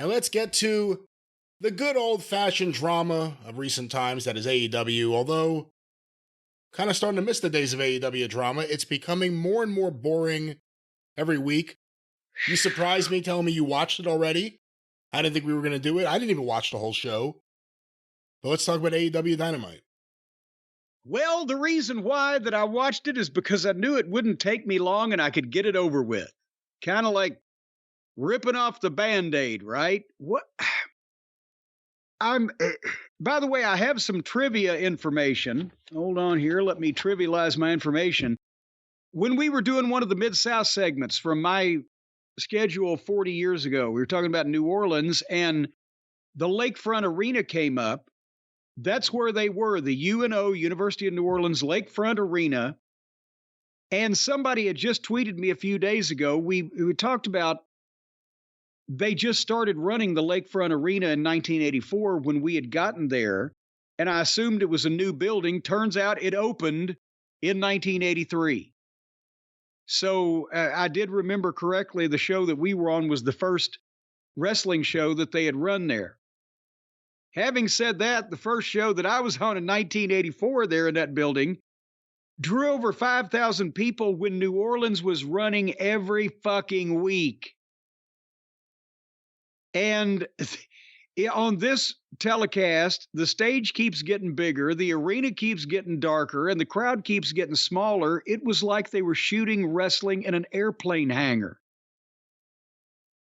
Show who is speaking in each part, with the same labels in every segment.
Speaker 1: And let's get to the good old-fashioned drama of recent times that is AEW. Although, kind of starting to miss the days of AEW drama. It's becoming more and more boring every week. You surprised me telling me you watched it already. I didn't think we were going to do it. I didn't even watch the whole show. But let's talk about AEW Dynamite.
Speaker 2: Well, the reason why that I watched it is because I knew it wouldn't take me long and I could get it over with. Kind of like ripping off the Band-Aid, right? What? By the way, I have some trivia information. Hold on here. Let me trivialize my information. When we were doing one of the Mid-South segments from my schedule 40 years ago, we were talking about New Orleans, and the Lakefront Arena came up. That's where they were, the UNO, University of New Orleans Lakefront Arena. And somebody had just tweeted me a few days ago. We talked about they just started running the Lakefront Arena in 1984 when we had gotten there. And I assumed it was a new building. Turns out it opened in 1983. So I did remember correctly, the show that we were on was the first wrestling show that they had run there. Having said that, the first show that I was on in 1984 there in that building drew over 5,000 people when New Orleans was running every fucking week. And on this telecast, the stage keeps getting bigger, the arena keeps getting darker, and the crowd keeps getting smaller. It was like they were shooting wrestling in an airplane hangar.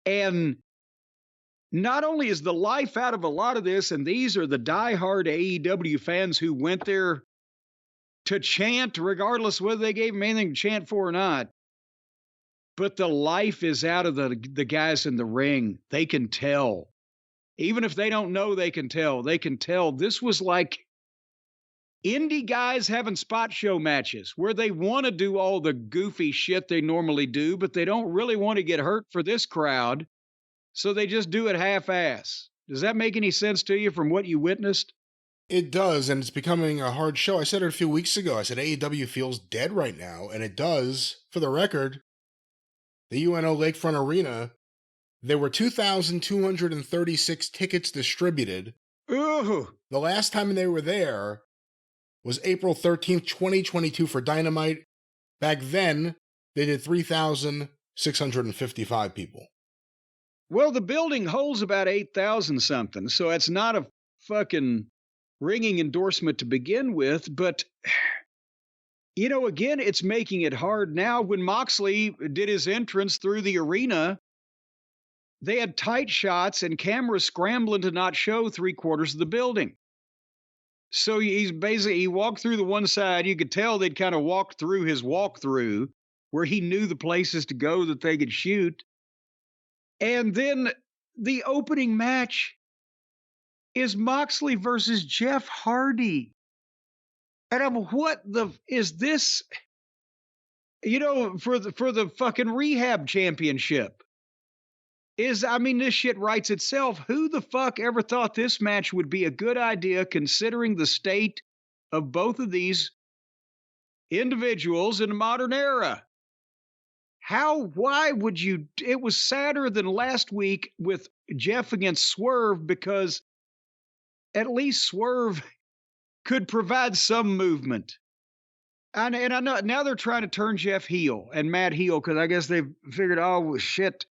Speaker 2: And not only is the life out of a lot of this, and these are the diehard AEW fans who went there to chant, regardless whether they gave them anything to chant for or not, but the life is out of the guys in the ring. They can tell. Even if they don't know, they can tell. They can tell. This was like indie guys having spot show matches where they want to do all the goofy shit they normally do, but they don't really want to get hurt for this crowd. So they just do it half-ass. Does that make any sense to you from what you witnessed?
Speaker 1: It does, and it's becoming a hard show. I said it a few weeks ago. I said AEW feels dead right now, and it does. For the record, the UNO Lakefront Arena, there were 2,236 tickets distributed.
Speaker 2: Ooh.
Speaker 1: The last time they were there was April 13th, 2022 for Dynamite. Back then, they did 3,655 people.
Speaker 2: Well, the building holds about 8,000 something, so it's not a fucking ringing endorsement to begin with, but, you know, again, it's making it hard now. When Moxley did his entrance through the arena, they had tight shots and cameras scrambling to not show 3/4 of the building. So he walked through the one side. You could tell they'd kind of walked through his walkthrough where he knew the places to go that they could shoot. And then the opening match is Moxley versus Jeff Hardy. And what is this? You know, for the fucking rehab championship. This shit writes itself. Who the fuck ever thought this match would be a good idea considering the state of both of these individuals in the modern era? Why would you? It was sadder than last week with Jeff against Swerve because at least Swerve could provide some movement. And I know now they're trying to turn Jeff heel and Matt heel because I guess they've figured, oh, shit,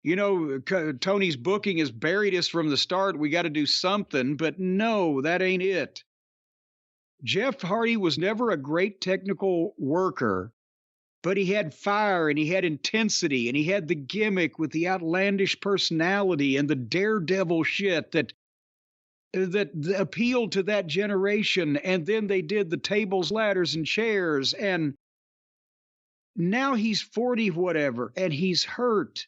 Speaker 2: you know, Tony's booking has buried us from the start. We got to do something. But no, that ain't it. Jeff Hardy was never a great technical worker, but he had fire and he had intensity and he had the gimmick with the outlandish personality and the daredevil shit that appealed to that generation. And then they did the tables, ladders, and chairs. And now he's 40 whatever, and he's hurt.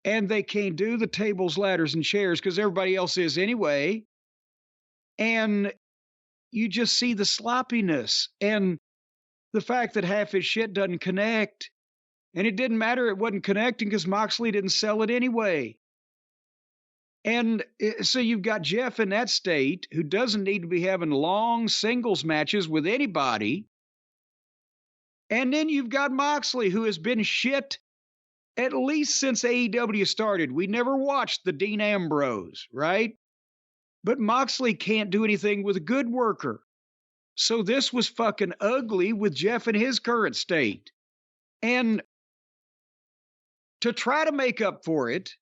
Speaker 2: And they can't do the tables, ladders, and chairs because everybody else is anyway. And you just see the sloppiness and the fact that half his shit doesn't connect. And it didn't matter, it wasn't connecting because Moxley didn't sell it anyway. And so you've got Jeff in that state who doesn't need to be having long singles matches with anybody. And then you've got Moxley who has been shit at least since AEW started, we never watched the Dean Ambrose, right? But Moxley can't do anything with a good worker. So this was fucking ugly with Jeff in his current state. And to try to make up for it,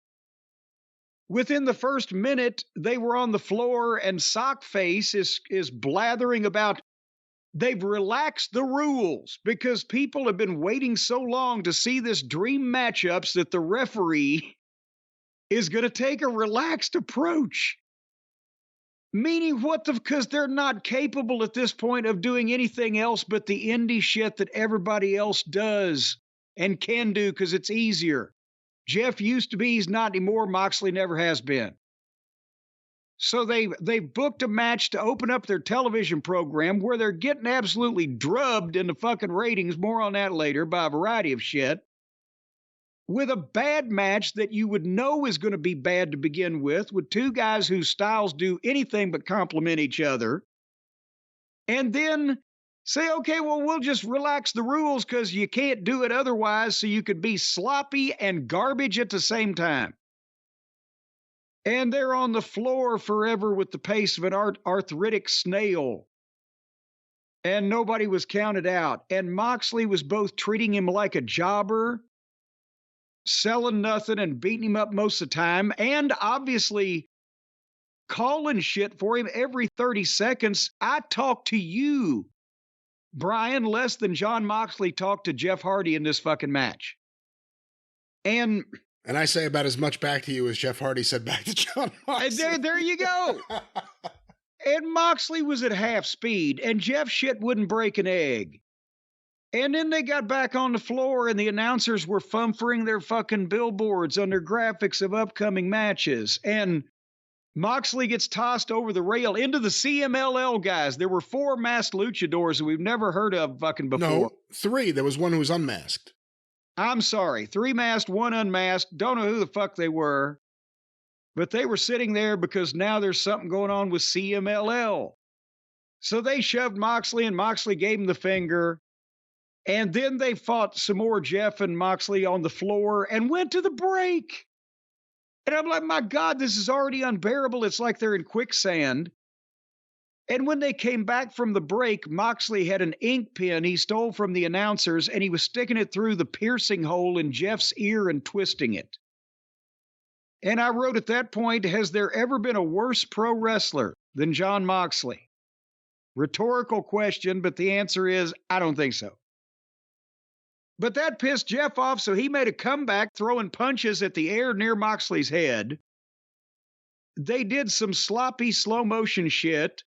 Speaker 2: within the first minute, they were on the floor and Sockface is blathering about they've relaxed the rules because people have been waiting so long to see this dream matchups that the referee is going to take a relaxed approach. Meaning what the, because they're not capable at this point of doing anything else but the indie shit that everybody else does and can do because it's easier. Jeff used to be, he's not anymore. Moxley never has been. So they booked a match to open up their television program where they're getting absolutely drubbed in the fucking ratings, more on that later, by a variety of shit, with a bad match that you would know is going to be bad to begin with two guys whose styles do anything but complement each other, and then say, okay, well, we'll just relax the rules because you can't do it otherwise, so you could be sloppy and garbage at the same time. And they're on the floor forever with the pace of an arthritic snail. And nobody was counted out. And Moxley was both treating him like a jobber, selling nothing and beating him up most of the time, and obviously calling shit for him every 30 seconds. I talk to you, Brian, less than John Moxley talked to Jeff Hardy in this fucking match. And
Speaker 1: I say about as much back to you as Jeff Hardy said back to John Moxley.
Speaker 2: There you go. And Moxley was at half speed, and Jeff shit wouldn't break an egg. And then they got back on the floor, and the announcers were fumfering their fucking billboards on their graphics of upcoming matches. And Moxley gets tossed over the rail into the CMLL guys. There were 4 masked luchadors that we've never heard of fucking before.
Speaker 1: No, 3. There was one who was unmasked.
Speaker 2: I'm sorry. 3 masked, 1 unmasked. Don't know who the fuck they were. But they were sitting there because now there's something going on with CMLL. So they shoved Moxley, and Moxley gave him the finger. And then they fought some more, Jeff and Moxley, on the floor and went to the break. And I'm like, my God, this is already unbearable. It's like they're in quicksand. And when they came back from the break, Moxley had an ink pen he stole from the announcers, and he was sticking it through the piercing hole in Jeff's ear and twisting it. And I wrote at that point, has there ever been a worse pro wrestler than John Moxley? Rhetorical question, but the answer is, I don't think so. But that pissed Jeff off, so he made a comeback throwing punches at the air near Moxley's head. They did some sloppy slow motion shit.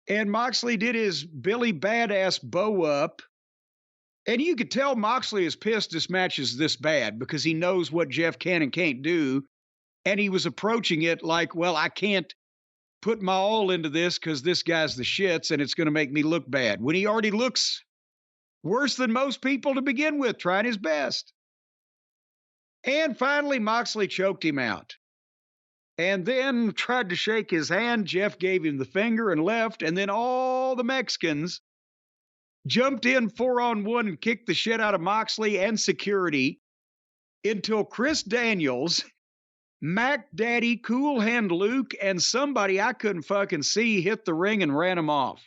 Speaker 2: And Moxley did his Billy Badass bow up. And you could tell Moxley is pissed this match is this bad because he knows what Jeff can and can't do. And he was approaching it like, well, I can't put my all into this because this guy's the shits and it's going to make me look bad. When he already looks worse than most people to begin with, trying his best. And finally, Moxley choked him out. And then tried to shake his hand. Jeff gave him the finger and left. And then all the Mexicans jumped in 4-on-1 and kicked the shit out of Moxley and security until Chris Daniels, Mac Daddy, Cool Hand Luke, and somebody I couldn't fucking see hit the ring and ran him off.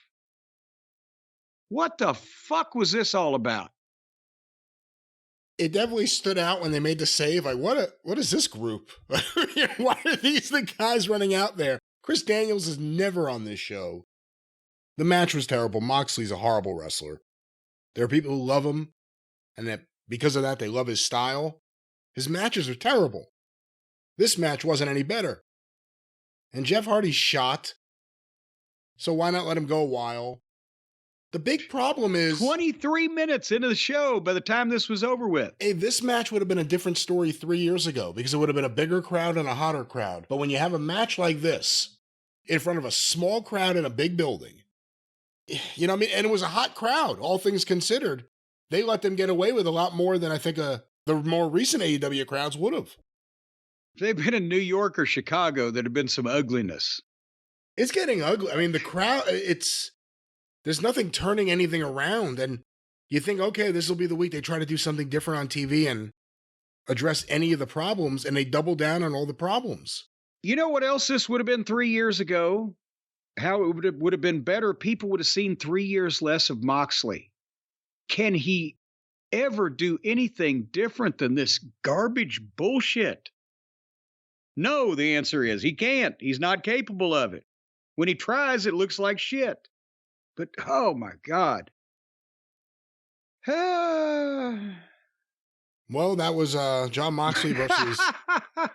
Speaker 2: What the fuck was this all about?
Speaker 1: It definitely stood out when they made the save. Like, what is this group? Why are these the guys running out there? Chris Daniels is never on this show. The match was terrible. Moxley's a horrible wrestler. There are people who love him, and that because of that, they love his style. His matches are terrible. This match wasn't any better. And Jeff Hardy's shot, so why not let him go a while? The big problem is
Speaker 2: 23 minutes into the show by the time this was over with.
Speaker 1: Hey, this match would have been a different story 3 years ago because it would have been a bigger crowd and a hotter crowd. But when you have a match like this in front of a small crowd in a big building, you know what I mean? And it was a hot crowd, all things considered. They let them get away with a lot more than I think the more recent AEW crowds would have.
Speaker 2: If they'd been in New York or Chicago, there'd have been some ugliness.
Speaker 1: It's getting ugly. I mean, the crowd, there's nothing turning anything around. And you think, okay, this will be the week they try to do something different on TV. And address any of the problems, and they double down on all the problems.
Speaker 2: You know what else this would have been 3 years ago? How it would have been better? People would have seen 3 years less of Moxley. Can he ever do anything different than this garbage bullshit? No, the answer is he can't. He's not capable of it. When he tries, it looks like shit. But, oh my God.
Speaker 1: Well, that was Jon Moxley versus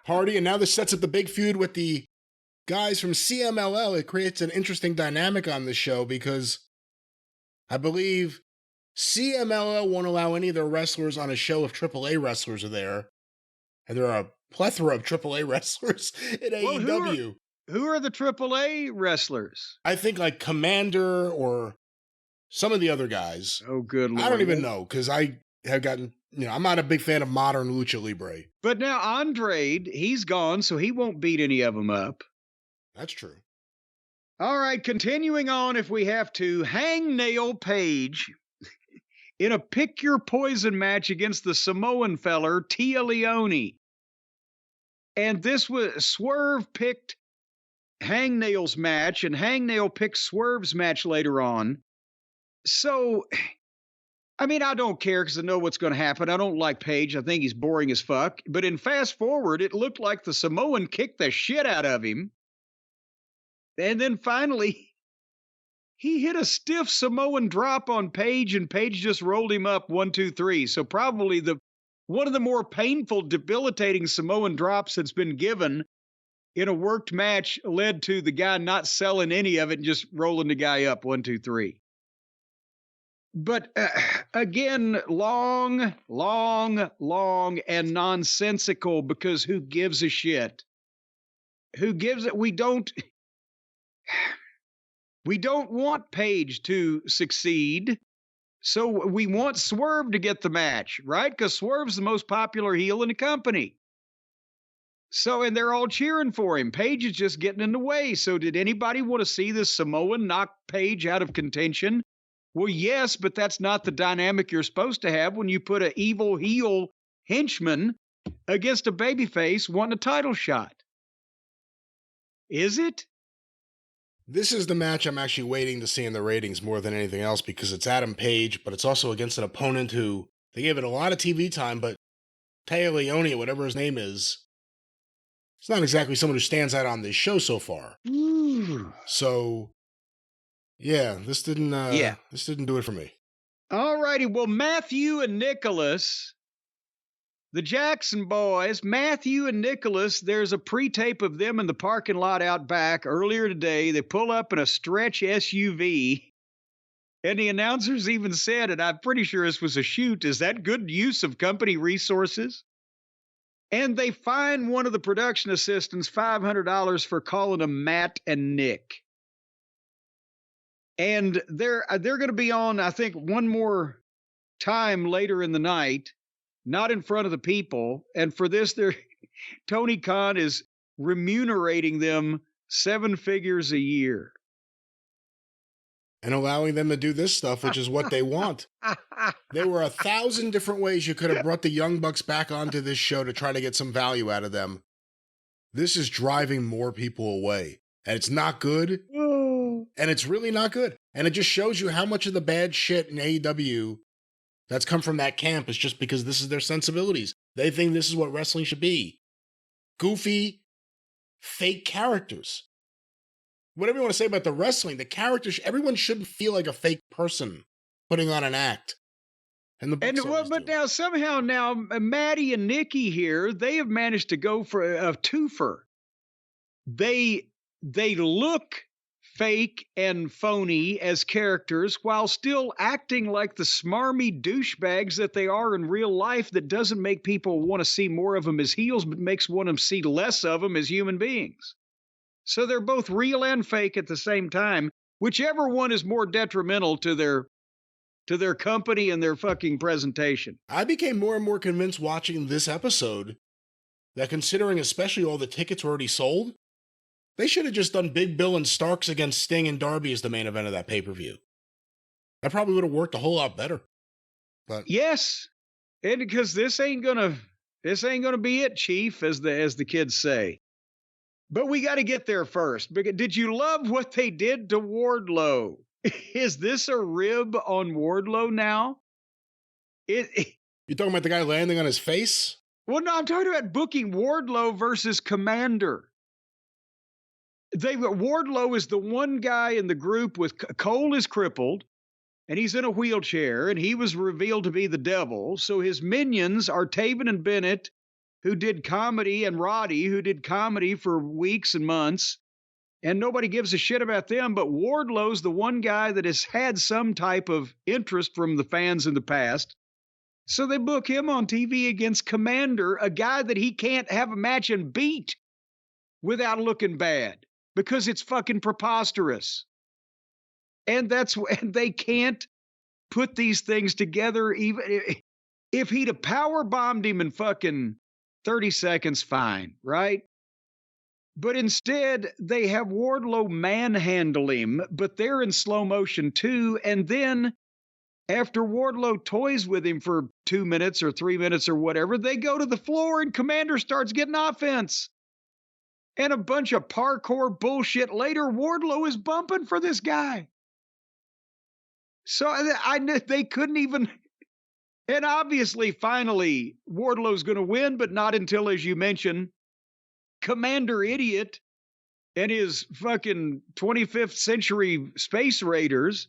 Speaker 1: Hardy, and now this sets up the big feud with the guys from CMLL. It creates an interesting dynamic on the show because I believe CMLL won't allow any of their wrestlers on a show if AAA wrestlers are there, and there are a plethora of AAA wrestlers in AEW.
Speaker 2: Who are the AAA wrestlers?
Speaker 1: I think like Commander or some of the other guys.
Speaker 2: Oh, good Lord.
Speaker 1: I don't even know because I have gotten, I'm not a big fan of modern Lucha Libre.
Speaker 2: But now Andrade, he's gone, so he won't beat any of them up.
Speaker 1: That's true.
Speaker 2: All right, continuing on if we have to. Hangnail Page in a pick your poison match against the Samoan feller, Tia Leone. And this was Swerve picked Hangnail's match, and Hangnail picked Swerve's match later on. So, I mean, I don't care because I know what's going to happen. I don't like Page. I think he's boring as fuck. But in fast forward, it looked like the Samoan kicked the shit out of him. And then finally, he hit a stiff Samoan drop on Page, and Page just rolled him up 1, 2, 3. So probably one of the more painful, debilitating Samoan drops that's been given in a worked match led to the guy not selling any of it and just rolling the guy up 1, 2, 3. But again, long, and nonsensical because who gives a shit? Who gives it? We don't want Page to succeed. So we want Swerve to get the match, right? Because Swerve's the most popular heel in the company. So, and they're all cheering for him. Page is just getting in the way. So did anybody want to see this Samoan knock Page out of contention? Well, yes, but that's not the dynamic you're supposed to have when you put an evil heel henchman against a babyface wanting a title shot. Is it?
Speaker 1: This is the match I'm actually waiting to see in the ratings more than anything else because it's Adam Page, but it's also against an opponent who they gave it a lot of TV time, but Tia Leone, whatever his name is, it's not exactly someone who stands out on this show so far.
Speaker 2: Ooh.
Speaker 1: So, yeah, this didn't do it for me.
Speaker 2: All righty. Well, Matthew and Nicholas, the Jackson boys, Matthew and Nicholas, there's a pre-tape of them in the parking lot out back earlier today. They pull up in a stretch SUV, and the announcers even said, and I'm pretty sure this was a shoot, is that good use of company resources? And they fine one of the production assistants $500 for calling them Matt and Nick. And they're going to be on, I think, one more time later in the night, not in front of the people. And for this, Tony Khan is remunerating them 7 figures a year.
Speaker 1: And allowing them to do this stuff, which is what they want. There were 1,000 different ways you could have brought the Young Bucks back onto this show to try to get some value out of them. This is driving more people away. And it's not good. And it's really not good. And it just shows you how much of the bad shit in AEW that's come from that camp is just because this is their sensibilities. They think this is what wrestling should be. Goofy, fake characters. Whatever you want to say about the wrestling, the characters, everyone shouldn't feel like a fake person putting on an act.
Speaker 2: But now somehow Maddie and Nikki here, they have managed to go for a twofer. They look fake and phony as characters while still acting like the smarmy douchebags that they are in real life that doesn't make people want to see more of them as heels, but makes one of them see less of them as human beings. So they're both real and fake at the same time, whichever one is more detrimental to their company and their fucking presentation.
Speaker 1: I became more and more convinced watching this episode that considering especially all the tickets already sold, they should have just done Big Bill and Starks against Sting and Darby as the main event of that pay-per-view. That probably would have worked a whole lot better. But
Speaker 2: yes, and because this ain't gonna This ain't going to be it, Chief, as the kids say. But we got to get there first. Did you love what they did to Wardlow? Is this a rib on Wardlow now?
Speaker 1: You talking about the guy landing on his face?
Speaker 2: Well, no, I'm talking about booking Wardlow versus Commander. Wardlow is the one guy in the group with Cole is crippled, and he's in a wheelchair, and he was revealed to be the devil. So his minions are Taven and Bennett, who did comedy, and Roddy, who did comedy for weeks and months, and nobody gives a shit about them. But Wardlow's the one guy that has had some type of interest from the fans in the past. So they book him on TV against Commander, a guy that he can't have a match and beat without looking bad, because it's fucking preposterous. And they can't put these things together. Even if he'd have power bombed him in fucking 30 seconds, fine, right? But instead, they have Wardlow manhandle him, but they're in slow motion too. And then after Wardlow toys with him for 2 minutes or 3 minutes or whatever, they go to the floor and Commander starts getting offense. And a bunch of parkour bullshit later, Wardlow is bumping for this guy. So I knew they couldn't even. And obviously, finally, Wardlow's going to win, but not until, as you mentioned, Commander Idiot and his fucking 25th century Space Raiders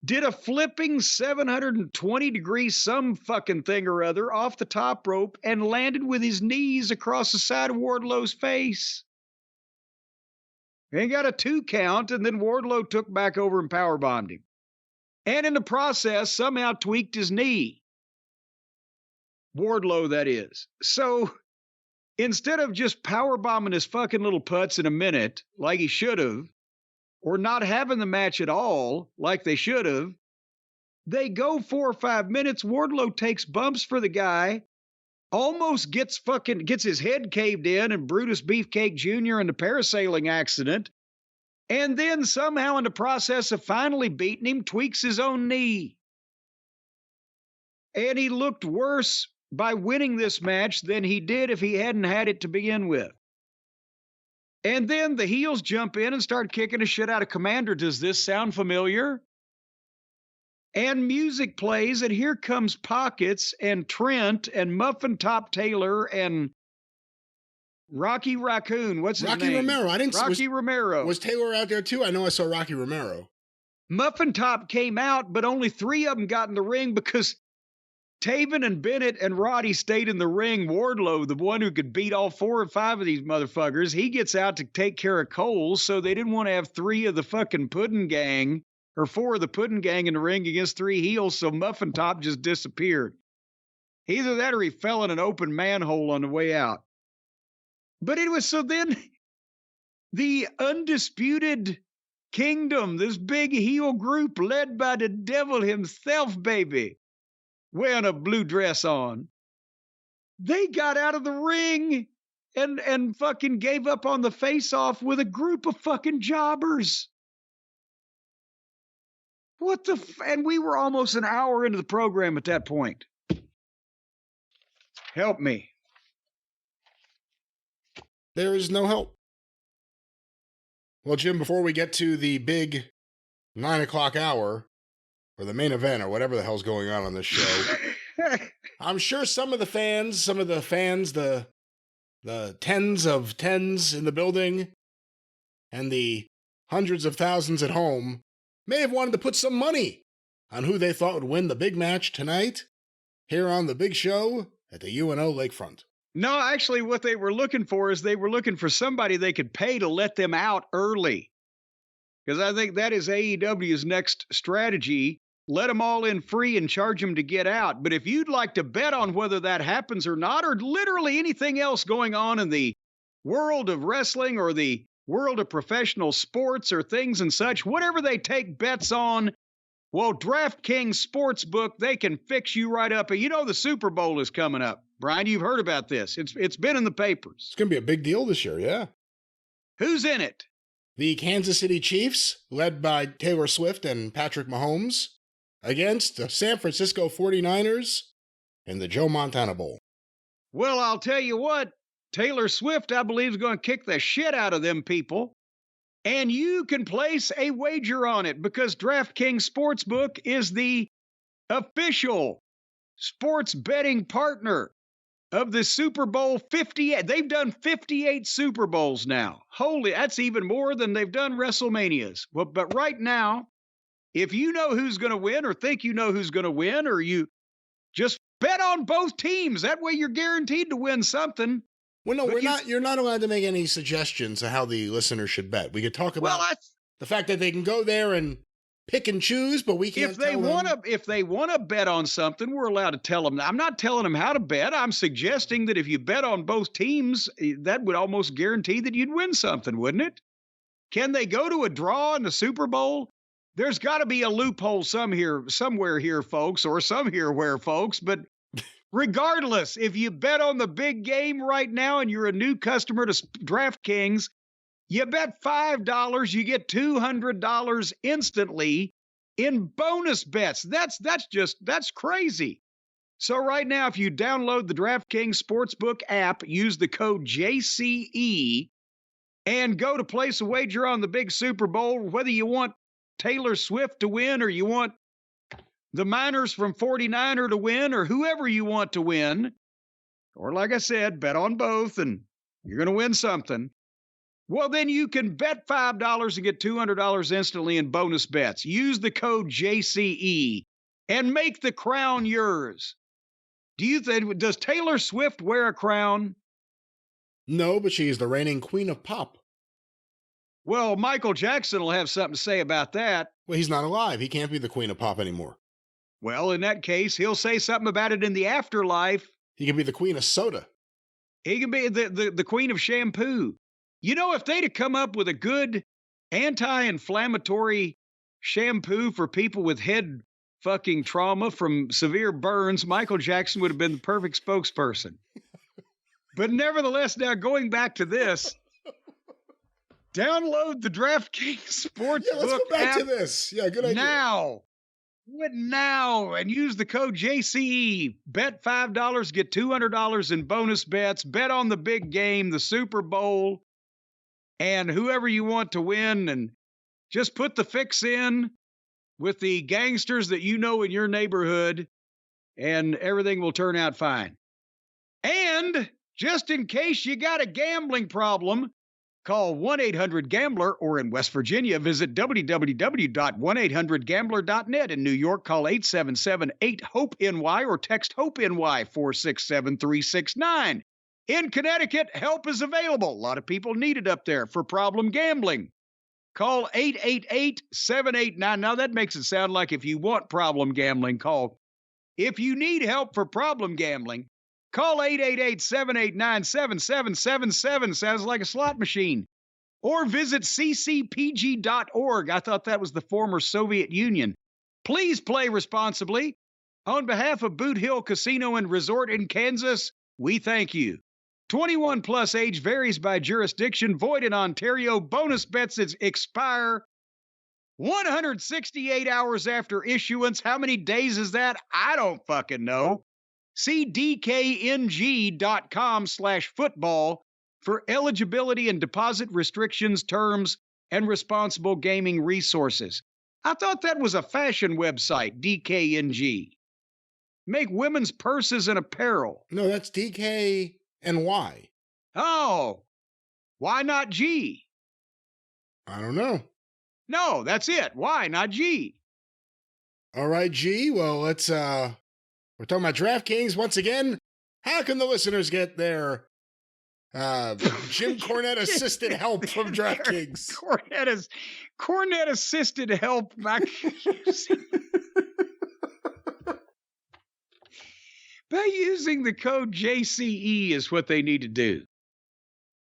Speaker 2: did a flipping 720-degree some fucking thing or other off the top rope and landed with his knees across the side of Wardlow's face. He got a 2 count, and then Wardlow took back over and powerbombed him. And in the process, somehow tweaked his knee. Wardlow, that is. So instead of just powerbombing his fucking little putts in a minute, like he should have, or not having the match at all, like they should have, they go 4 or 5 minutes. Wardlow takes bumps for the guy, almost gets his head caved in, and Brutus Beefcake Jr. in the parasailing accident, and then somehow in the process of finally beating him, tweaks his own knee. And he looked worse by winning this match than he did if he hadn't had it to begin with. And then the heels jump in and start kicking the shit out of Commander. Does this sound familiar? And music plays, and here comes Pockets and Trent and Muffin Top Taylor and Rocky Raccoon. What's his name?
Speaker 1: Rocky Romero. I didn't.
Speaker 2: Rocky Romero.
Speaker 1: Was Taylor out there too? I know I saw Rocky Romero.
Speaker 2: Muffin Top came out, but only 3 of them got in the ring because Taven and Bennett and Roddy stayed in the ring. Wardlow, the one who could beat all 4 or 5 of these motherfuckers, he gets out to take care of Cole, so they didn't want to have 3 of the fucking Puddin' Gang, or 4 of the Puddin' Gang in the ring against 3 heels, so Muffin Top just disappeared. Either that or he fell in an open manhole on the way out. But it was, so then the Undisputed Kingdom, this big heel group led by the devil himself, baby, wearing a blue dress on, they got out of the ring and fucking gave up on the face-off with a group of fucking jobbers. And we were almost an hour into the program at that point. Help me.
Speaker 1: There is no help. Well, Jim, before we get to the big 9 o'clock hour, or the main event, or whatever the hell's going on this show, I'm sure some of the fans, the tens of tens in the building, and the hundreds of thousands at home, may have wanted to put some money on who they thought would win the big match tonight, here on the big show at the UNO Lakefront.
Speaker 2: No, actually, what they were looking for is they were looking for somebody they could pay to let them out early. Because I think that is AEW's next strategy. Let them all in free and charge them to get out. But if you'd like to bet on whether that happens or not, or literally anything else going on in the world of wrestling or the world of professional sports or things and such, whatever they take bets on, well, DraftKings Sportsbook, they can fix you right up. You know the Super Bowl is coming up. Brian, you've heard about this. It's been in the papers.
Speaker 1: It's going to be a big deal this year, yeah.
Speaker 2: Who's in it?
Speaker 1: The Kansas City Chiefs, led by Taylor Swift and Patrick Mahomes, against the San Francisco 49ers in the Joe Montana Bowl.
Speaker 2: Well, I'll tell you what, Taylor Swift, I believe, is going to kick the shit out of them people. And you can place a wager on it because DraftKings Sportsbook is the official sports betting partner of the Super Bowl 58. They've done 58 Super Bowls now. Holy, that's even more than they've done WrestleManias. Well, but right now, if you know who's going to win or think you know who's going to win, or you just bet on both teams, that way you're guaranteed to win something.
Speaker 1: Well, no, you're not allowed to make any suggestions of how the listener should bet. We could talk about the fact that they can go there and pick and choose, but we can't.
Speaker 2: If they want to bet on something, we're allowed to tell them. I'm not telling them how to bet. I'm suggesting that if you bet on both teams, that would almost guarantee that you'd win something, wouldn't it? Can they go to a draw in the Super Bowl? There's got to be a loophole somewhere here, folks, or somewhere, folks. But regardless, if you bet on the big game right now and you're a new customer to DraftKings, you bet $5, you get $200 instantly in bonus bets. That's crazy. So right now, if you download the DraftKings Sportsbook app, use the code JCE, and go to place a wager on the big Super Bowl, whether you want Taylor Swift to win or you want the Miners from 49er to win or whoever you want to win, or like I said, bet on both and you're going to win something. Well, then you can bet $5 and get $200 instantly in bonus bets. Use the code JCE and make the crown yours. Does Taylor Swift wear a crown?
Speaker 1: No, but she's the reigning queen of pop.
Speaker 2: Well, Michael Jackson will have something to say about that.
Speaker 1: Well, he's not alive. He can't be the queen of pop anymore.
Speaker 2: Well, in that case, he'll say something about it in the afterlife.
Speaker 1: He can be the queen of soda.
Speaker 2: He can be the queen of shampoo. You know, if they'd have come up with a good anti-inflammatory shampoo for people with head fucking trauma from severe burns, Michael Jackson would have been the perfect spokesperson. But nevertheless, now going back to this, download the DraftKings Sportsbook
Speaker 1: Yeah, let's go back
Speaker 2: app
Speaker 1: to this. Yeah, good idea.
Speaker 2: now. Do it now and use the code JCE. Bet $5, get $200 in bonus bets. Bet on the big game, the Super Bowl, and whoever you want to win. And just put the fix in with the gangsters that you know in your neighborhood, and everything will turn out fine. And just in case you got a gambling problem, call 1-800-GAMBLER, or in West Virginia, visit www.1800gambler.net. In New York, call 877-8-HOPE-NY or text HOPE-NY 467-369. In Connecticut, help is available. A lot of people need it up there for problem gambling. Call 888-789. Now, that makes it sound like if you want problem gambling, call. If you need help for problem gambling, call 888-789-7777. Sounds like a slot machine. Or visit ccpg.org. I thought that was the former Soviet Union. Please play responsibly. On behalf of Boot Hill Casino and Resort in Kansas, we thank you. 21 plus age varies by jurisdiction. Void in Ontario. Bonus bets expire 168 hours after issuance. How many days is that? I don't fucking know. See dkng.com/football for eligibility and deposit restrictions, terms, and responsible gaming resources. I thought that was a fashion website, DKNG. Make women's purses and apparel.
Speaker 1: No, that's DKNY.
Speaker 2: Oh, why not G?
Speaker 1: I don't know.
Speaker 2: No, that's it. Why not G?
Speaker 1: All right, G. Well, let's, we're talking about DraftKings once again. How can the listeners get their Jim Cornette assisted help from DraftKings?
Speaker 2: Cornette assisted help by using the code JCE is what they need to do.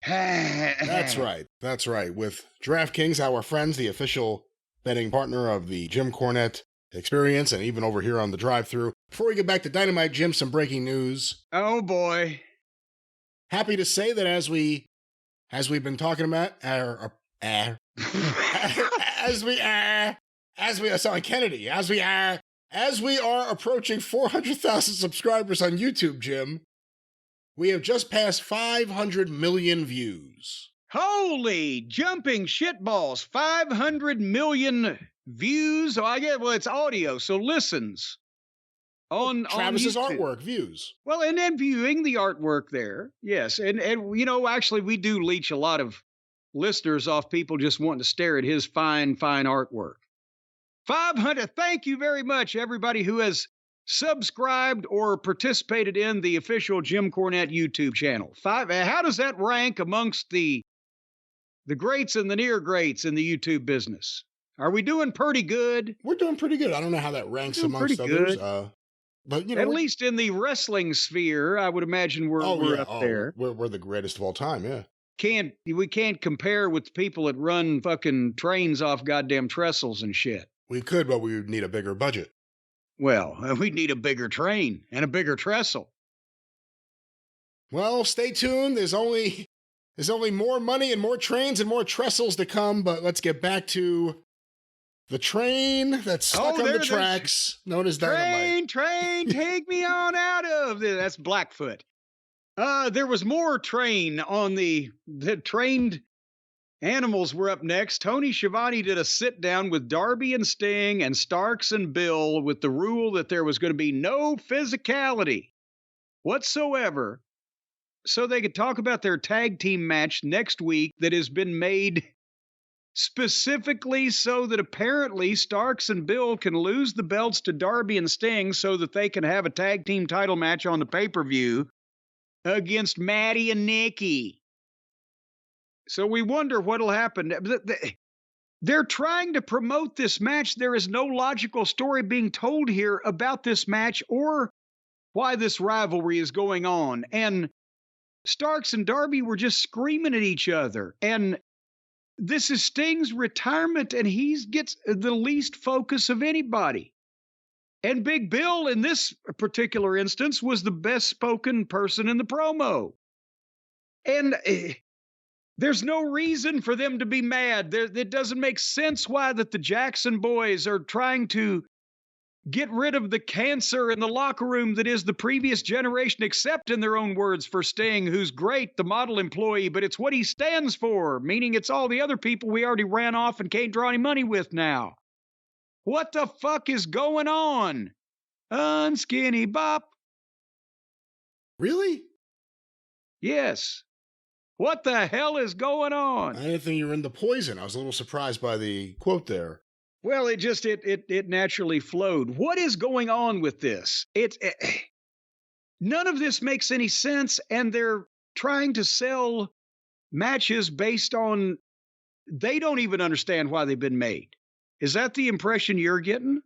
Speaker 1: That's right. That's right. With DraftKings, our friends, the official betting partner of the Jim Cornette experience, and even over here on the Drive-Thru. Before we get back to Dynamite, Jim, some breaking news.
Speaker 2: Oh boy.
Speaker 1: Happy to say that as we've been talking about, sorry, Kennedy, as we are approaching 400,000 subscribers on YouTube, Jim, We have just passed 500 million views.
Speaker 2: Holy jumping shitballs. 500 million views. Oh, I get, well, it's audio, so listens on
Speaker 1: Travis's
Speaker 2: YouTube.
Speaker 1: artwork views.
Speaker 2: Well, and then viewing the artwork there. Yes. And you know, actually, we do leech a lot of listeners off people just wanting to stare at his fine, fine artwork. 500. Thank you very much, everybody who has subscribed or participated in the official Jim Cornette YouTube channel. How does that rank amongst the greats and the near greats in the YouTube business? Are we doing pretty good?
Speaker 1: We're doing pretty good. I don't know how that ranks amongst others. But you know,
Speaker 2: at least in the wrestling sphere, I would imagine we're up there.
Speaker 1: We're the greatest of all time. Yeah.
Speaker 2: We can't compare with people that run fucking trains off goddamn trestles and shit.
Speaker 1: We could, but we would need a bigger budget.
Speaker 2: Well, we'd need a bigger train and a bigger trestle.
Speaker 1: Well, stay tuned. There's only more money and more trains and more trestles to come, but let's get back to the train that's stuck on the tracks, known as Dynamite.
Speaker 2: Train, take me on out of this. That's Blackfoot. There was more train on the trained animals were up next. Tony Schiavone did a sit-down with Darby and Sting and Starks and Bill with the rule that there was going to be no physicality whatsoever, so they could talk about their tag team match next week that has been made specifically so that apparently Starks and Bill can lose the belts to Darby and Sting so that they can have a tag team title match on the pay-per-view against Maddie and Nikki. So we wonder what'll happen. They're trying to promote this match. There is no logical story being told here about this match or why this rivalry is going on. And Starks and Darby were just screaming at each other. And this is Sting's retirement, and he gets the least focus of anybody. And Big Bill, in this particular instance, was the best spoken person in the promo. And there's no reason for them to be mad. It doesn't make sense why that the Jackson boys are trying to get rid of the cancer in the locker room that is the previous generation, except in their own words for Sting, who's great, the model employee, but it's what he stands for, meaning it's all the other people we already ran off and can't draw any money with now. What the fuck is going on? Unskinny Bop.
Speaker 1: Really?
Speaker 2: Yes. What the hell is going on?
Speaker 1: I didn't think you were into Poison. I was a little surprised by the quote there.
Speaker 2: Well, it naturally flowed. What is going on with this? None of this makes any sense, and they're trying to sell matches based on they don't even understand why they've been made. Is that the impression you're getting?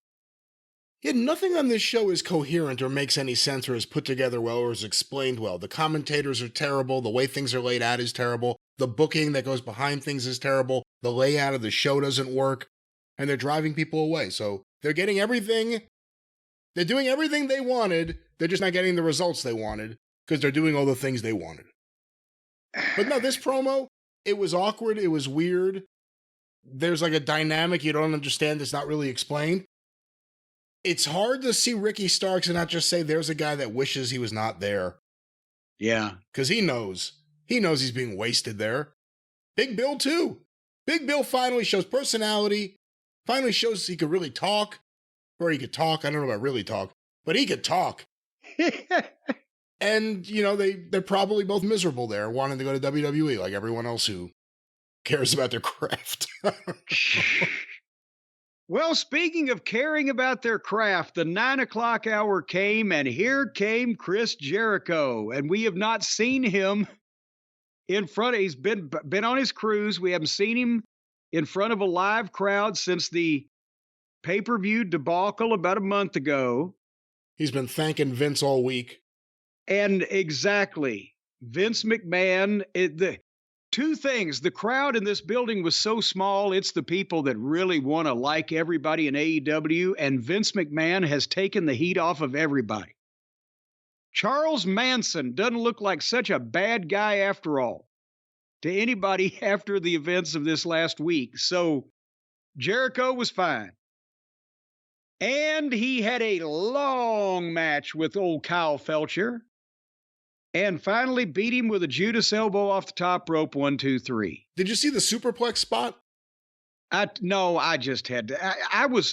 Speaker 1: Yeah, nothing on this show is coherent or makes any sense or is put together well or is explained well. The commentators are terrible. The way things are laid out is terrible. The booking that goes behind things is terrible. The layout of the show doesn't work. And they're driving people away. So they're getting everything. They're doing everything they wanted. They're just not getting the results they wanted because they're doing all the things they wanted. But no, this promo, it was awkward. It was weird. There's like a dynamic you don't understand that's not really explained. It's hard to see Ricky Starks and not just say there's a guy that wishes he was not there.
Speaker 2: Yeah.
Speaker 1: Because he knows. He knows he's being wasted there. Big Bill, too. Big Bill finally shows personality. Finally shows he could really talk. Or he could talk. I don't know about really talk. But he could talk. And, you know, they're probably both miserable there, wanting to go to WWE like everyone else who cares about their craft.
Speaker 2: Well, speaking of caring about their craft, the 9 o'clock hour came, and here came Chris Jericho. And we have not seen him in front of, he's been on his cruise. We haven't seen him in front of a live crowd since the pay-per-view debacle about a month ago.
Speaker 1: He's been thanking Vince all week.
Speaker 2: And exactly, Vince McMahon, two things. The crowd in this building was so small, it's the people that really want to like everybody in AEW, and Vince McMahon has taken the heat off of everybody. Charles Manson doesn't look like such a bad guy after all to anybody after the events of this last week. So Jericho was fine. And he had a long match with old Kyle Felcher. and finally beat him with a Judas elbow off the top rope. 1, 2, 3.
Speaker 1: Did you see the superplex spot?
Speaker 2: No, I just had to.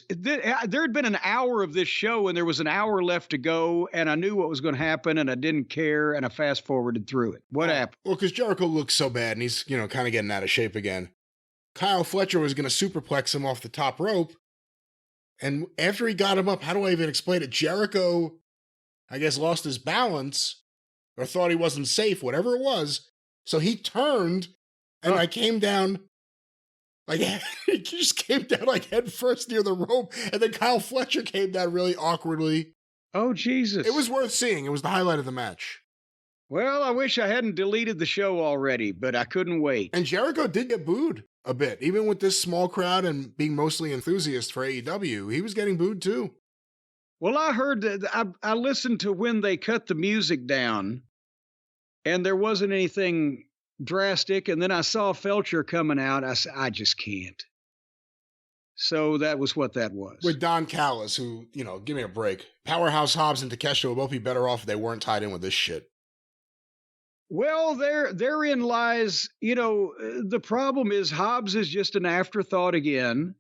Speaker 2: There had been an hour of this show, and there was an hour left to go, and I knew what was going to happen, and I didn't care, and I fast forwarded through it. What happened?
Speaker 1: Well, because Jericho looks so bad, and he's kind of getting out of shape again. Kyle Fletcher was going to superplex him off the top rope, and after he got him up, how do I even explain it? Jericho, I guess, lost his balance or thought he wasn't safe, whatever it was. So he turned, and I came down. Like, he just came down like head first near the rope, and then Kyle Fletcher came down really awkwardly.
Speaker 2: Oh, Jesus.
Speaker 1: It was worth seeing. It was the highlight of the match.
Speaker 2: Well, I wish I hadn't deleted the show already, but I couldn't wait.
Speaker 1: And Jericho did get booed a bit. Even with this small crowd and being mostly enthusiasts for AEW, he was getting booed too.
Speaker 2: Well, I heard that I listened to when they cut the music down, and there wasn't anything drastic, and then I saw Felcher coming out. I said, I just can't. So that was what that was.
Speaker 1: With Don Callis, who, give me a break. Powerhouse Hobbs and Takeshita would both be better off if they weren't tied in with this shit.
Speaker 2: Well, therein lies, the problem is Hobbs is just an afterthought again,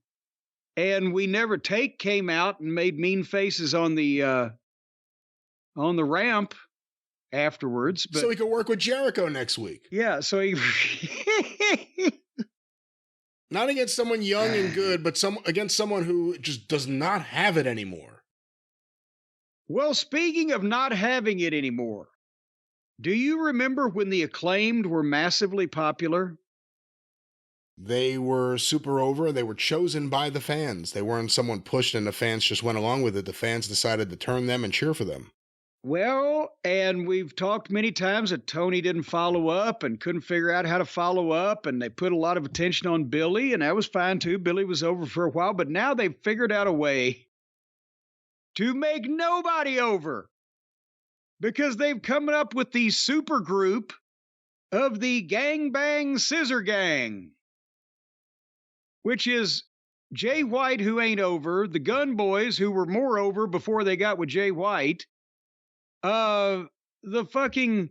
Speaker 2: and We Never Take came out and made mean faces on the ramp afterwards. But,
Speaker 1: so he could work with Jericho next week.
Speaker 2: Yeah, so he...
Speaker 1: Not against someone young and good, but against someone who just does not have it anymore.
Speaker 2: Well, speaking of not having it anymore, do you remember when the Acclaimed were massively popular?
Speaker 1: They were super over. They were chosen by the fans. They weren't someone pushed and the fans just went along with it. The fans decided to turn them and cheer for them.
Speaker 2: Well, and we've talked many times that Tony didn't follow up and couldn't figure out how to follow up, and they put a lot of attention on Billy, and that was fine too. Billy was over for a while, but now they've figured out a way to make nobody over because they've come up with the super group of the Gang Bang Scissor Gang, which is Jay White, who ain't over, the Gun Boys, who were more over before they got with Jay White, the fucking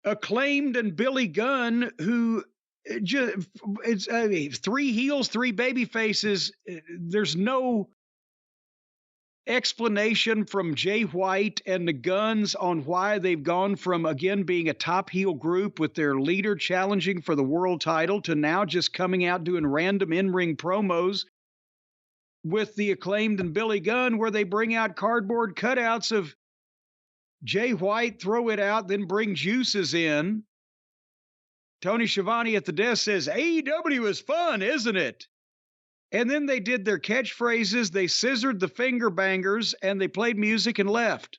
Speaker 2: Acclaimed and Billy Gunn, who it's 3 heels, 3 baby faces. There's no explanation from Jay White and the Guns on why they've gone from, again, being a top heel group with their leader challenging for the world title to now just coming out doing random in-ring promos with the Acclaimed and Billy Gunn, where they bring out cardboard cutouts of Jay White, throw it out, then bring juices in. Tony Schiavone at the desk says, AEW is fun, isn't it? And then they did their catchphrases, they scissored the finger bangers, and they played music and left.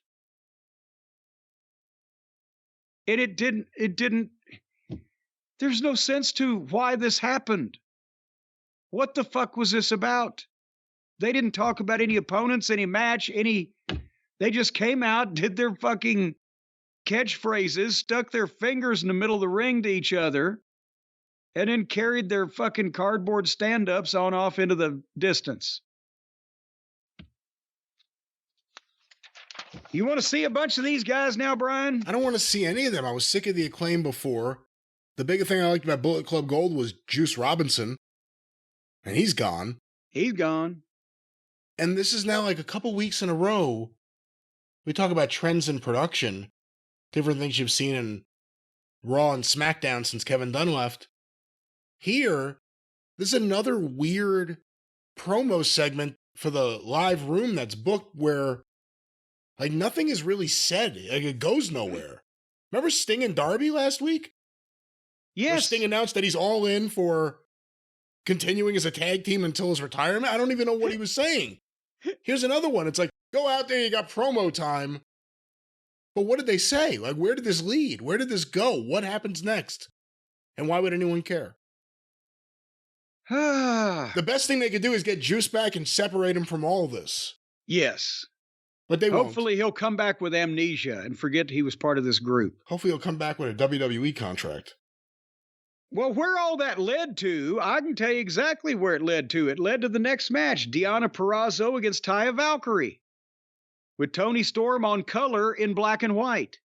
Speaker 2: And it didn't, there's no sense to why this happened. What the fuck was this about? They didn't talk about any opponents, any match, they just came out, did their fucking catchphrases, stuck their fingers in the middle of the ring to each other, and then carried their fucking cardboard stand-ups on off into the distance. You want to see a bunch of these guys now, Brian?
Speaker 1: I don't want to see any of them. I was sick of the Acclaim before. The biggest thing I liked about Bullet Club Gold was Juice Robinson, and he's gone.
Speaker 2: He's gone.
Speaker 1: And this is now like a couple weeks in a row. We talk about trends in production, different things you've seen in Raw and SmackDown since Kevin Dunn left. Here, this is another weird promo segment for the live room that's booked where, like, nothing is really said. Like, it goes nowhere. Remember Sting and Darby last week?
Speaker 2: Yes.
Speaker 1: Where Sting announced that he's all in for continuing as a tag team until his retirement. I don't even know what he was saying. Here's another one. It's like, go out there, you got promo time. But what did they say? Like, where did this lead? Where did this go? What happens next? And why would anyone care? The best thing they could do is get Juice back and separate him from all this.
Speaker 2: Yes.
Speaker 1: But they
Speaker 2: Hopefully
Speaker 1: won't.
Speaker 2: He'll come back with amnesia and forget he was part of this group.
Speaker 1: Hopefully he'll come back with a WWE contract.
Speaker 2: Well, where all that led to, I can tell you exactly where it led to. It led to the next match, Deonna Purrazzo against Taya Valkyrie, with Toni Storm on color in black and white.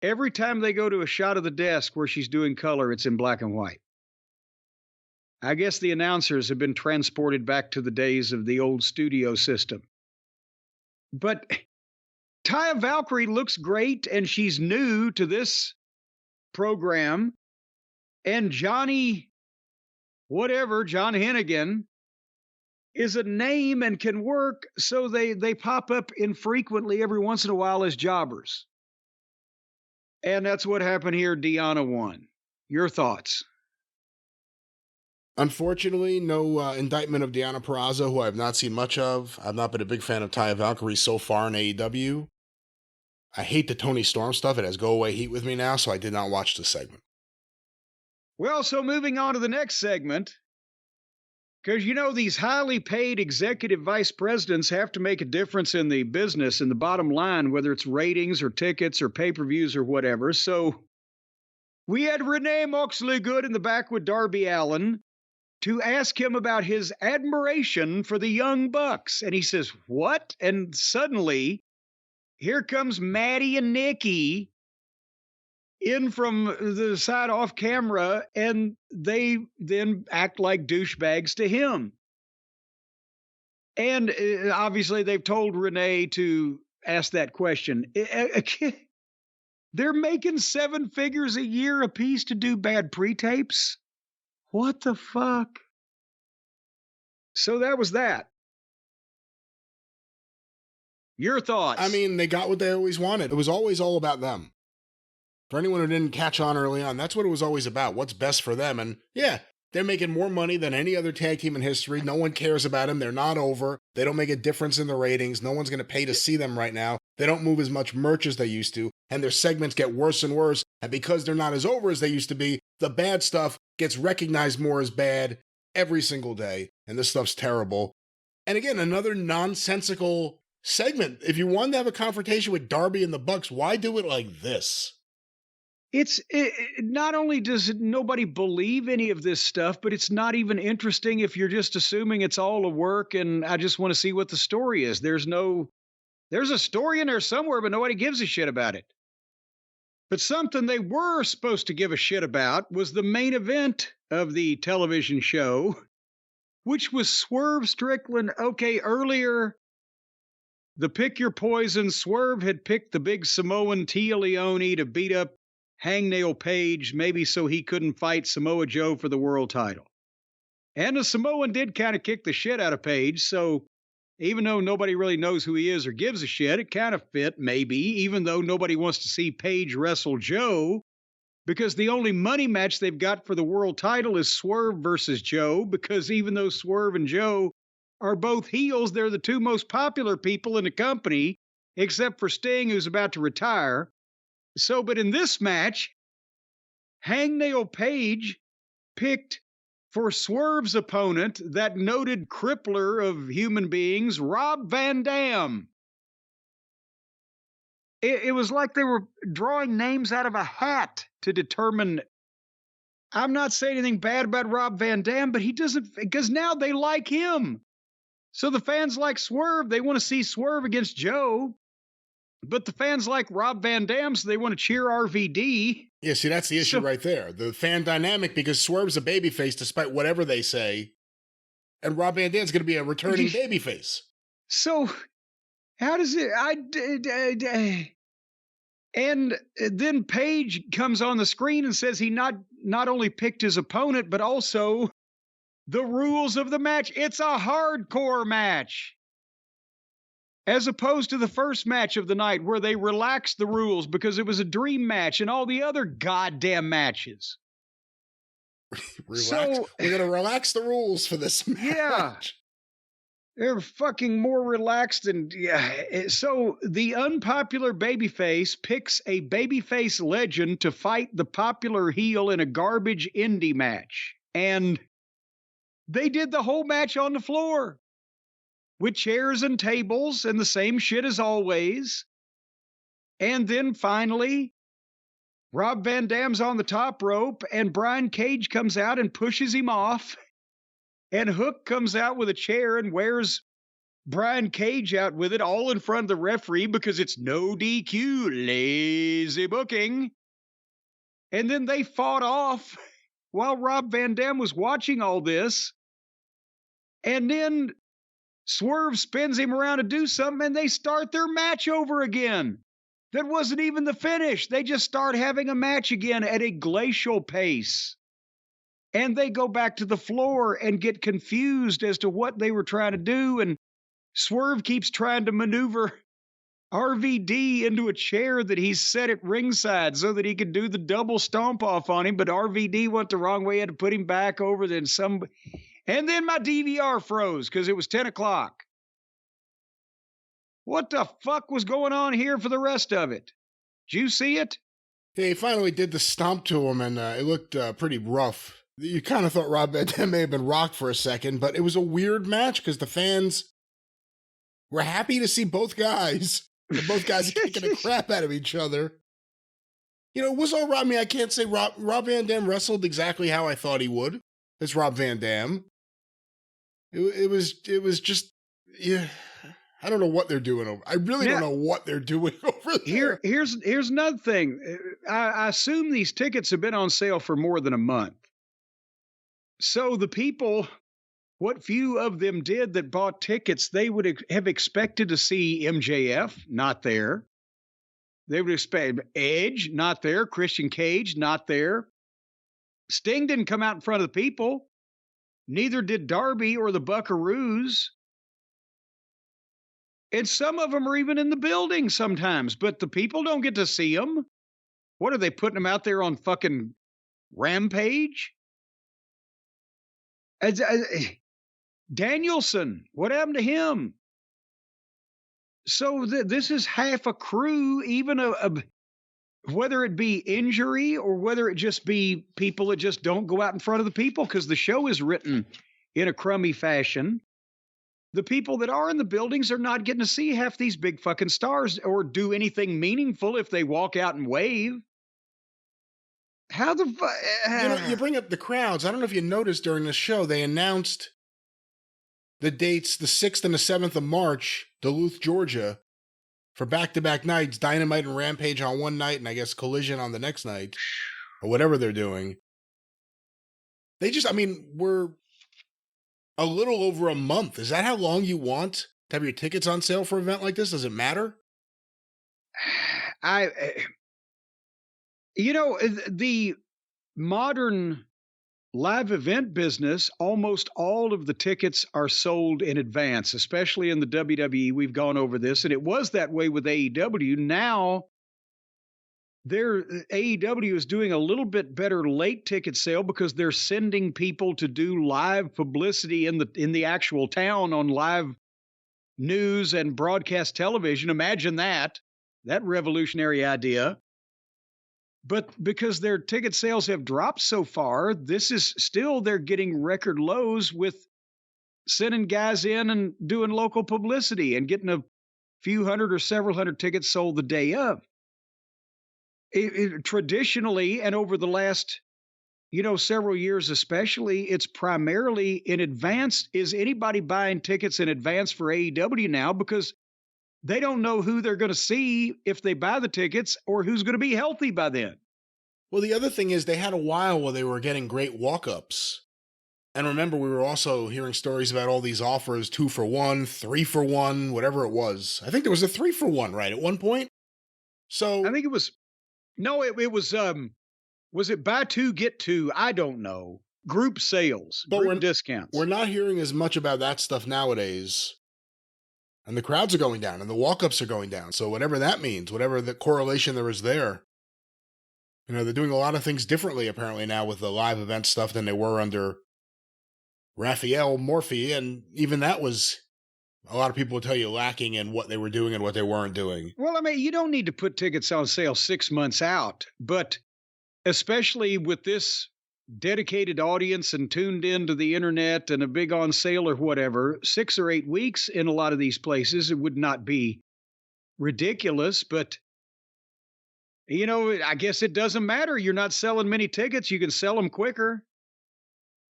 Speaker 2: Every time they go to a shot of the desk where she's doing color, it's in black and white. I guess the announcers have been transported back to the days of the old studio system. But Taya Valkyrie looks great, and she's new to this program. And Johnny, whatever, John Hennigan, is a name and can work, so they pop up infrequently every once in a while as jobbers. And that's what happened here. Deonna won. Your thoughts?
Speaker 1: Unfortunately, no indictment of Deonna Purrazzo, who I have not seen much of. I've not been a big fan of Taya Valkyrie so far in AEW. I hate the Tony Storm stuff. It has go-away heat with me now, so I did not watch this segment.
Speaker 2: Well, so moving on to the next segment, because these highly paid executive vice presidents have to make a difference in the business and the bottom line, whether it's ratings or tickets or pay-per-views or whatever. So we had Renee Moxley good in the back with Darby Allin to ask him about his admiration for the Young Bucks. And he says, what? And suddenly, here comes Maddie and Nikki in from the side off camera, and they then act like douchebags to him. And obviously, they've told Renee to ask that question. They're making 7 figures a year apiece to do bad pre-tapes? What the fuck? So that was that. Your thoughts?
Speaker 1: I mean, they got what they always wanted. It was always all about them. For anyone who didn't catch on early on, that's what it was always about. What's best for them. And yeah, they're making more money than any other tag team in history. No one cares about them. They're not over. They don't make a difference in the ratings. No one's going to pay to see them right now. They don't move as much merch as they used to. And their segments get worse and worse. And because they're not as over as they used to be, the bad stuff gets recognized more as bad every single day. And this stuff's terrible. And again, another nonsensical segment. If you wanted to have a confrontation with Darby and the Bucks, why do it like this?
Speaker 2: Not only does nobody believe any of this stuff, but it's not even interesting if you're just assuming it's all a work and I just want to see what the story is. There's a story in there somewhere, but nobody gives a shit about it. But something they were supposed to give a shit about was the main event of the television show, which was Swerve Strickland. Okay, earlier, the Pick Your Poison, Swerve had picked the big Samoan Tia Leone to beat up Hangman Page, maybe so he couldn't fight Samoa Joe for the world title. And the Samoan did kind of kick the shit out of Page, so even though nobody really knows who he is or gives a shit, it kind of fit, maybe, even though nobody wants to see Page wrestle Joe, because the only money match they've got for the world title is Swerve versus Joe, because even though Swerve and Joe are both heels, they're the 2 most popular people in the company, except for Sting, who's about to retire. So, but in this match, Hangman Page picked for Swerve's opponent, that noted crippler of human beings, Rob Van Dam. It was like they were drawing names out of a hat to determine. I'm not saying anything bad about Rob Van Dam, but he doesn't, because now they like him. So the fans like Swerve. They want to see Swerve against Joe. But the fans like Rob Van Dam, so they want to cheer RVD.
Speaker 1: Yeah, see, that's the issue right there. The fan dynamic, because Swerve's a babyface despite whatever they say, and Rob Van Dam's going to be a returning babyface.
Speaker 2: So, how does it... And then Page comes on the screen and says he not only picked his opponent, but also the rules of the match. It's a hardcore match. As opposed to the first match of the night where they relaxed the rules because it was a dream match and all the other goddamn matches.
Speaker 1: Relax. So, we're going to relax the rules for this match.
Speaker 2: Yeah. They're fucking more relaxed and yeah. So the unpopular babyface picks a babyface legend to fight the popular heel in a garbage indie match. And they did the whole match on the floor, with chairs and tables and the same shit as always. And then finally, Rob Van Dam's on the top rope and Brian Cage comes out and pushes him off. And Hook comes out with a chair and wears Brian Cage out with it all in front of the referee because it's no DQ, lazy booking. And then they fought off while Rob Van Dam was watching all this. And then Swerve spins him around to do something and they start their match over again. That wasn't even the finish. They just start having a match again at a glacial pace. And they go back to the floor and get confused as to what they were trying to do. And Swerve keeps trying to maneuver RVD into a chair that he's set at ringside so that he could do the double stomp off on him. But RVD went the wrong way, had to put him back over. And then my DVR froze because it was 10 o'clock. What the fuck was going on here for the rest of it? Did you see it?
Speaker 1: They finally did the stomp to him, and it looked pretty rough. You kind of thought Rob Van Dam may have been rocked for a second, but it was a weird match because the fans were happy to see both guys. Both guys kicking the crap out of each other. You know, it was all right. I mean, I can't say Rob Van Dam wrestled exactly how I thought he would. It's Rob Van Dam. It was just, yeah. I don't know what they're doing over. I really don't know what they're doing over there.
Speaker 2: Here's another thing. I assume these tickets have been on sale for more than a month. So the people, what few of them did that bought tickets, they would have expected to see MJF, not there. They would expect Edge, not there. Christian Cage, not there. Sting didn't come out in front of the people. Neither did Darby or the Buckaroos. And some of them are even in the building sometimes, but the people don't get to see them. What are they putting them out there on fucking Rampage? Danielson, what happened to him? So this is half a crew, even whether it be injury or whether it just be people that just don't go out in front of the people because the show is written in a crummy fashion. The people that are in the buildings are not getting to see half these big fucking stars or do anything meaningful if they walk out and wave. How the fuck?
Speaker 1: You know, you bring up the crowds. I don't know if you noticed during the show, they announced the dates, the 6th and the 7th of March, Duluth, Georgia, for back-to-back nights, Dynamite and Rampage on one night, and I guess Collision on the next night, or whatever they're doing. They just, I mean, we're a little over a month. Is that how long you want to have your tickets on sale for an event like this? Does it matter?
Speaker 2: The modern live event business, almost all of the tickets are sold in advance, especially in the WWE. We've gone over this, and it was that way with AEW. Now, AEW is doing a little bit better late ticket sale because they're sending people to do live publicity in the actual town on live news and broadcast television. Imagine that revolutionary idea. But because their ticket sales have dropped so far, this is still, they're getting record lows with sending guys in and doing local publicity and getting a few hundred or several hundred tickets sold the day of. Traditionally, and over the last, several years especially, it's primarily in advance. Is anybody buying tickets in advance for AEW now? Because they don't know who they're going to see if they buy the tickets or who's going to be healthy by then.
Speaker 1: Well, the other thing is they had a while where they were getting great walk-ups. And remember, we were also hearing stories about all these offers, 2 for 1, 3 for 1, whatever it was. I think there was a 3 for 1, right, at one point? So
Speaker 2: I think it was, was it buy 2, get 2? I don't know. Group sales,
Speaker 1: but
Speaker 2: group discounts.
Speaker 1: We're not hearing as much about that stuff nowadays. And the crowds are going down and the walk-ups are going down. So whatever that means, whatever the correlation there is there, they're doing a lot of things differently apparently now with the live event stuff than they were under Raphael Morphy. And even that was, a lot of people will tell you, lacking in what they were doing and what they weren't doing.
Speaker 2: Well, I mean, you don't need to put tickets on sale 6 months out, but especially with this dedicated audience and tuned into the internet and a big on sale or whatever, 6 or 8 weeks in a lot of these places, it would not be ridiculous, but I guess it doesn't matter. You're not selling many tickets. You can sell them quicker.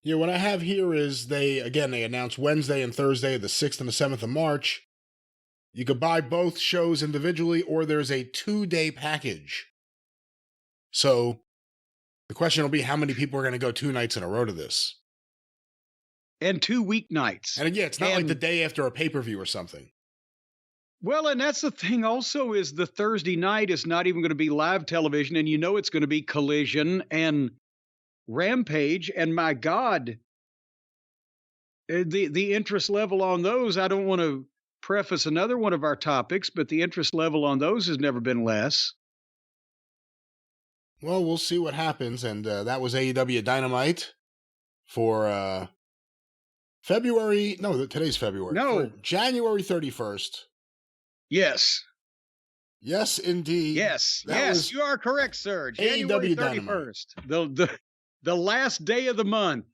Speaker 1: Yeah, what I have here is they announced Wednesday and Thursday, the 6th and the 7th of March. You could buy both shows individually, or there's a 2-day package. So the question will be how many people are going to go 2 nights in a row to this?
Speaker 2: And 2 weeknights.
Speaker 1: And again, it's not like the day after a pay-per-view or something.
Speaker 2: Well, and that's the thing also is the Thursday night is not even going to be live television, and it's going to be Collision and Rampage, and my God, the interest level on those, I don't want to preface another one of our topics, but the interest level on those has never been less.
Speaker 1: Well, we'll see what happens, and that was AEW Dynamite for February. No, today's February.
Speaker 2: No.
Speaker 1: For January 31st.
Speaker 2: Yes.
Speaker 1: Yes, indeed.
Speaker 2: Yes, you are correct, sir. January
Speaker 1: AEW
Speaker 2: 31st, the last day of the month.